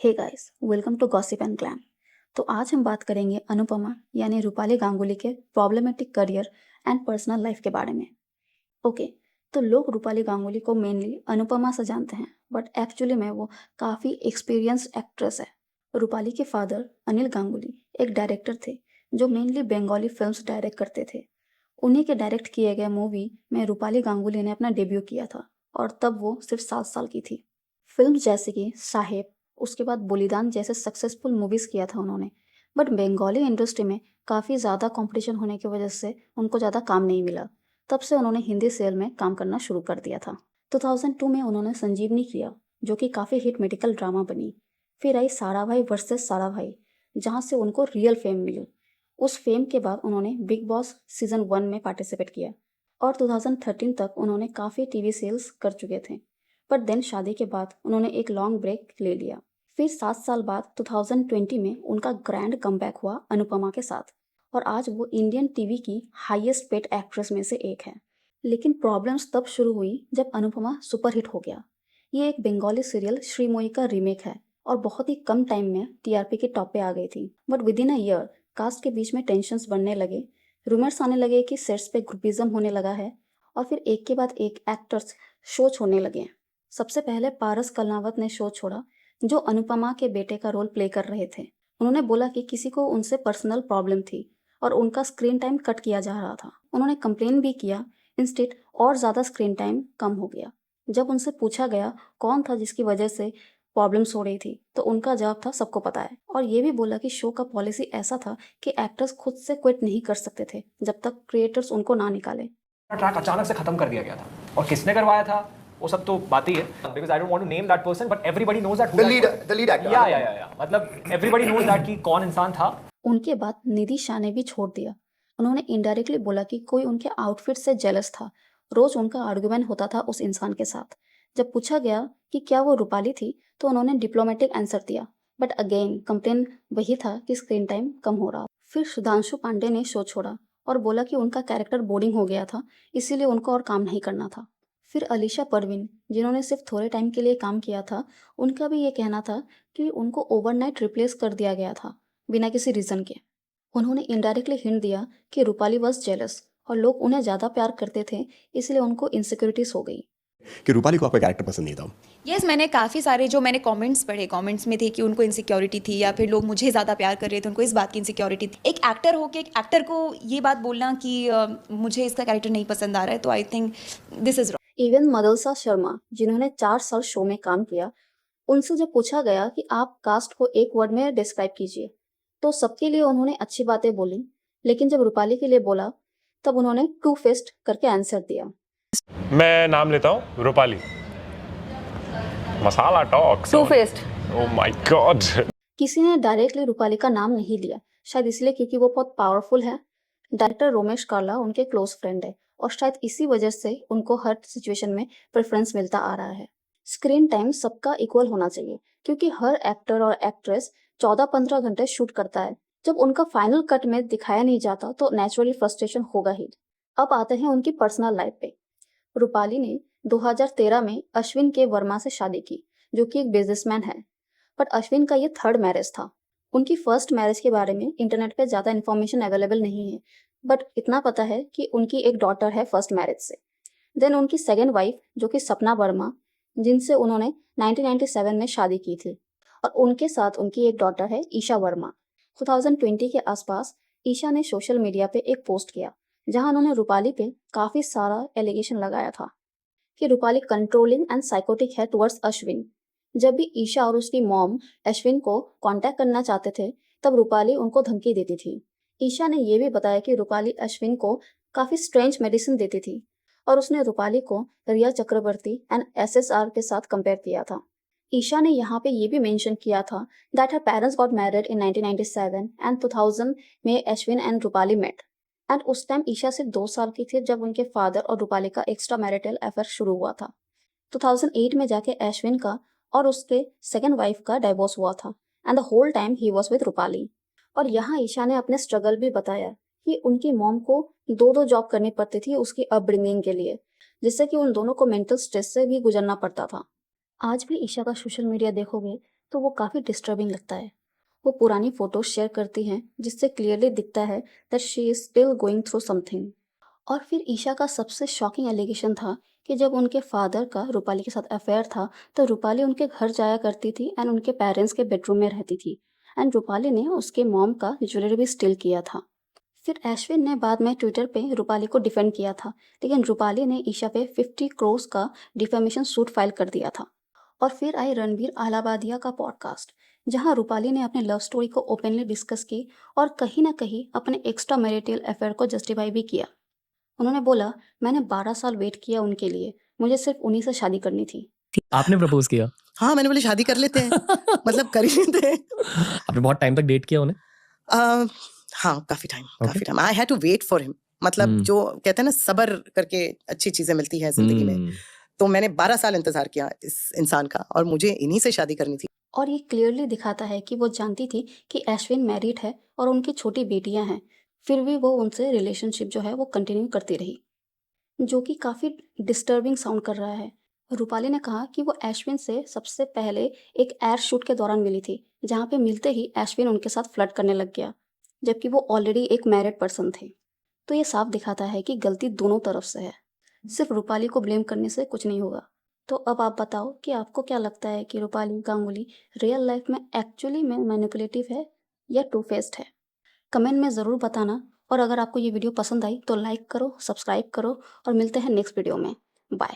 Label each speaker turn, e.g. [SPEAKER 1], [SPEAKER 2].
[SPEAKER 1] Hey guys, welcome to gossip and glam. तो आज हम बात करेंगे अनुपमा यानी रूपाली गांगुली के problematic career and personal life के बारे में। ओके, तो लोग रूपाली गांगुली को मेनली अनुपमा से जानते हैं, बट एक्चुअली में वो काफ़ी एक्सपीरियंस्ड एक्ट्रेस है। रूपाली के फादर अनिल गांगुली एक डायरेक्टर थे जो मेनली बंगाली फिल्म्स डायरेक्ट करते थे। उन्हीं के डायरेक्ट किए गए मूवी में रूपाली गांगुली ने अपना डेब्यू किया था और तब वो सिर्फ 7 साल की थी। फिल्म जैसे कि साहेब, उसके बाद बलिदान जैसे सक्सेसफुल मूवीज़ किया था उन्होंने, बट बंगाली इंडस्ट्री में काफ़ी ज़्यादा कंपटीशन होने की वजह से उनको ज़्यादा काम नहीं मिला। तब से उन्होंने हिंदी सीरियल में काम करना शुरू कर दिया था। 2002 में उन्होंने संजीवनी किया, जो कि काफ़ी हिट मेडिकल ड्रामा बनी। फिर आई सारा भाई वर्सेस सारा भाई, जहाँ से उनको रियल फेम मिली। उस फेम के बाद उन्होंने बिग बॉस सीजन 1 में पार्टिसिपेट किया और 2013 तक उन्होंने काफ़ी टीवी सीरियल्स कर चुके थे। बट देन शादी के बाद उन्होंने एक लॉन्ग ब्रेक ले लिया। फिर 7 साल बाद 2020 में उनका ग्रैंड कमबैक हुआ अनुपमा के साथ और आज वो इंडियन टीवी की हाईएस्ट पेड एक्ट्रेस में से एक है। लेकिन प्रॉब्लम्स तब शुरू हुई जब अनुपमा सुपरहिट हो गया। ये एक बंगाली सीरियल श्रीमोई का रीमेक है और बहुत ही कम टाइम में टीआरपी के टॉप पे आ गई थी। But within a year cast के बीच में टेंशन्स बढ़ने लगे, रूमर्स आने लगे कि सेट्स पे ग्रुपिज्म होने लगा है और फिर एक के बाद एक एक्टर्स शो छोड़ने लगे। सबसे पहले पारस कलनावत ने शो छोड़ा, जो अनुपमा के बेटे का रोल प्ले कर रहे थे। उन्होंने बोला कि किसी को उनसे पर्सनल प्रॉब्लम थी और उनका स्क्रीन टाइम कट किया जा रहा था। उन्होंने कंप्लेन भी किया, इंस्टेड और ज़्यादा स्क्रीन टाइम कम हो गया। जब उनसे पूछा गया कौन था जिसकी वजह से प्रॉब्लम्स हो रही थी, तो उनका जवाब था सबको पता है। और ये भी बोला कि शो का पॉलिसी ऐसा था कि एक्टर्स खुद से क्विट नहीं कर सकते थे जब तक क्रिएटर्स उनको ना निकाले।
[SPEAKER 2] ट्रैक अचानक से खत्म कर दिया गया था और किसने करवाया था वो सब तो बात ही है, because I don't want to name that person but everybody knows that
[SPEAKER 3] the lead actor.
[SPEAKER 2] या मतलब एवरीबॉडी नोज दैट कि कौन इंसान था।
[SPEAKER 1] उनके बाद निधि शाह ने भी छोड़ दिया। उन्होंने इनडायरेक्टली बोला कि कोई उनके आउटफिट से जेलस था। रोज उनका आर्गुमेंट होता था उस इंसान के साथ। जब पूछा गया कि क्या वो रूपाली थी, तो उन्होंने डिप्लोमेटिक आंसर दिया, बट अगेन कंप्लेन वही था कि स्क्रीन टाइम कम हो रहा। फिर सुधांशु पांडे ने शो छोड़ा और बोला कि उनका कैरेक्टर बोरिंग हो गया था, इसीलिए उनको और काम नहीं करना था। फिर अलीशा परवीन, जिन्होंने सिर्फ थोड़े टाइम के लिए काम किया था, उनका भी ये कहना था कि उनको ओवरनाइट रिप्लेस कर दिया गया था बिना किसी रीज़न के। उन्होंने इनडायरेक्टली हिंट दिया कि रूपाली वॉज जेलस और लोग उन्हें ज़्यादा प्यार करते थे, इसलिए उनको इनसिक्योरिटीज हो गई।
[SPEAKER 3] कि रूपाली को आपका कैरेक्टर पसंद नहीं था।
[SPEAKER 4] यस, मैंने काफ़ी सारे जो मैंने कमेंट्स पढ़े, कमेंट्स में थे कि उनको इनसिक्योरिटी थी या फिर लोग मुझे ज़्यादा प्यार कर रहे थे, उनको इस बात की इनसिक्योरिटी थी। एक एक्टर हो के एक एक्टर को ये बात बोलना कि मुझे इसका कैरेक्टर नहीं पसंद आ रहा है, तो I think this is wrong.
[SPEAKER 1] Even Madalsa Sharma, जिन्होंने 4 साल शो में काम किया, उनसे जब पूछा गया कि आप कास्ट को एक वर्ड में डिस्क्राइब कीजिए, तो सबके लिए उन्होंने अच्छी बातें बोली, लेकिन जब रूपाली के लिए बोला तब उन्होंने टू फेस्ड करके आंसर दिया।
[SPEAKER 5] मैं नाम लेता हूँ Rupali. Masala talks.
[SPEAKER 6] Two faced.
[SPEAKER 5] Oh my God.
[SPEAKER 1] किसी ने डायरेक्टली रूपाली का नाम नहीं लिया, शायद इसलिए क्योंकि वो बहुत पावरफुल है। डायरेक्टर रोमेश कार्ला उनके क्लोज फ्रेंड है और शायद इसी वजह से उनको हर सिचुएशन में प्रेफरेंस मिलता आ रहा है। स्क्रीन टाइम सबका इक्वल होना चाहिए, क्योंकि हर एक्टर और एक्ट्रेस 14-15 घंटे शूट करता है। जब उनका फाइनल कट में दिखाया नहीं जाता तो नेचुरली फ्रस्ट्रेशन होगा ही। अब आते हैं उनकी पर्सनल लाइफ पे। रूपाली ने 2013 में अश्विन के वर्मा से शादी की, जो कि एक बिजनेसमैन है, बट अश्विन का ये थर्ड मैरिज था। उनकी फर्स्ट मैरिज के बारे में इंटरनेट पे ज़्यादा इन्फॉर्मेशन अवेलेबल नहीं है, बट इतना पता है कि उनकी एक डॉटर है फर्स्ट मैरिज से। देन उनकी सेकेंड वाइफ, जो कि सपना वर्मा, जिनसे उन्होंने 1997 में शादी की थी, और उनके साथ उनकी एक डॉटर है ईशा वर्मा। 2020 के आसपास ईशा ने सोशल मीडिया पे एक पोस्ट किया जहां उन्होंने रूपाली पे काफ़ी सारा एलिगेशन लगाया था कि रूपाली कंट्रोलिंग एंड साइकोटिक है टुवर्ड्स अश्विन। जब भी ईशा और उसकी मॉम अश्विन को कांटेक्ट करना चाहते थे, तब रूपाली उनको धमकी देती थी। ईशा ने यह भी बताया कि रूपाली अश्विन को काफ़ी स्ट्रेंज मेडिसिन देती थी और उसने रूपाली को रिया चक्रवर्ती एंड एसएसआर के साथ कंपेयर किया था। ईशा ने यहाँ पे ये भी मेंशन किया था that her parents got married in 1997 and 2000 में Ashwin and Rupali met. And उस टाइम ईशा सिर्फ 2 साल की थी जब उनके फादर और रूपाली का एक्स्ट्रा मैरिटल अफेयर शुरू हुआ था। 2008 में जाके अश्विन का और उसके सेकेंड वाइफ का डाइवोर्स हुआ था and the whole time he was with Rupali. और यहाँ ईशा ने अपने स्ट्रगल भी बताया कि उनकी मॉम को 2 जॉब करनी पड़ती थी उसकी अपब्रिंगिंग के लिए, जिससे कि उन दोनों को मेंटल स्ट्रेस से भी गुजरना पड़ता था। आज भी ईशा का सोशल मीडिया देखोगे तो वो काफ़ी डिस्टर्बिंग लगता है। वो पुरानी फ़ोटो शेयर करती हैं जिससे क्लियरली दिखता है that she is still going through something. और फिर ईशा का सबसे शॉकिंग एलिगेशन था कि जब उनके फादर का रूपाली के साथ अफेयर था तो रूपाली उनके घर जाया करती थी एंड उनके पेरेंट्स के बेडरूम में रहती थी एंड रूपाली ने उसके मॉम का ज्वेलरी भी स्टील किया था। फिर अश्विन ने बाद में ट्विटर पे रूपाली को डिफेंड किया था, लेकिन रूपाली ने ईशा पे 50 करोड़ का डिफेमेशन सूट फाइल कर दिया था। और फिर आई रणबीर अलाहाबादिया का पॉडकास्ट, जहां रूपाली ने अपने लव स्टोरी को ओपनली डिस्कस की और कहीं ना कहीं अपने एक्स्ट्रा मैरिटल अफेयर को जस्टिफाई भी किया। उन्होंने बोला, मैंने 12 साल वेट किया उनके लिए, मुझे सिर्फ उन्हीं से शादी करनी थी।
[SPEAKER 6] आपने प्रपोज किया?
[SPEAKER 7] हाँ, मैंने बोले शादी कर लेते हैं। मतलब कर ही लेते हैं।
[SPEAKER 6] आपने बहुत टाइम तक डेट किया उन्हें?
[SPEAKER 7] हाँ, काफी time. I had to wait for him. मतलब जो कहते हैं ना, सब्र करके अच्छी चीजें मिलती हैं जिंदगी में। तो मैंने 12 साल इंतजार किया इस इंसान का और मुझे इन्हीं से शादी करनी थी।
[SPEAKER 1] और ये क्लियरली दिखाता है कि वो जानती थी कि अश्विन मैरिड है और उनकी छोटी बेटियां हैं, फिर भी वो उनसे रिलेशनशिप जो है वो कंटिन्यू करती रही, जो कि काफ़ी डिस्टर्बिंग साउंड कर रहा है। रूपाली ने कहा कि वो अश्विन से सबसे पहले एक एयर शूट के दौरान मिली थी, जहाँ पे मिलते ही अश्विन उनके साथ फ्लर्ट करने लग गया, जबकि वो ऑलरेडी एक मैरिड पर्सन थे। तो ये साफ दिखाता है कि गलती दोनों तरफ से है, सिर्फ रूपाली को ब्लेम करने से कुछ नहीं होगा। तो अब आप बताओ कि आपको क्या लगता है कि रूपाली गांगुली रियल लाइफ में एक्चुअली में मैनिपुलेटिव है या टू फेस्ड है? कमेंट में ज़रूर बताना। और अगर आपको ये वीडियो पसंद आई तो लाइक करो, सब्सक्राइब करो और मिलते हैं नेक्स्ट वीडियो में। बाय।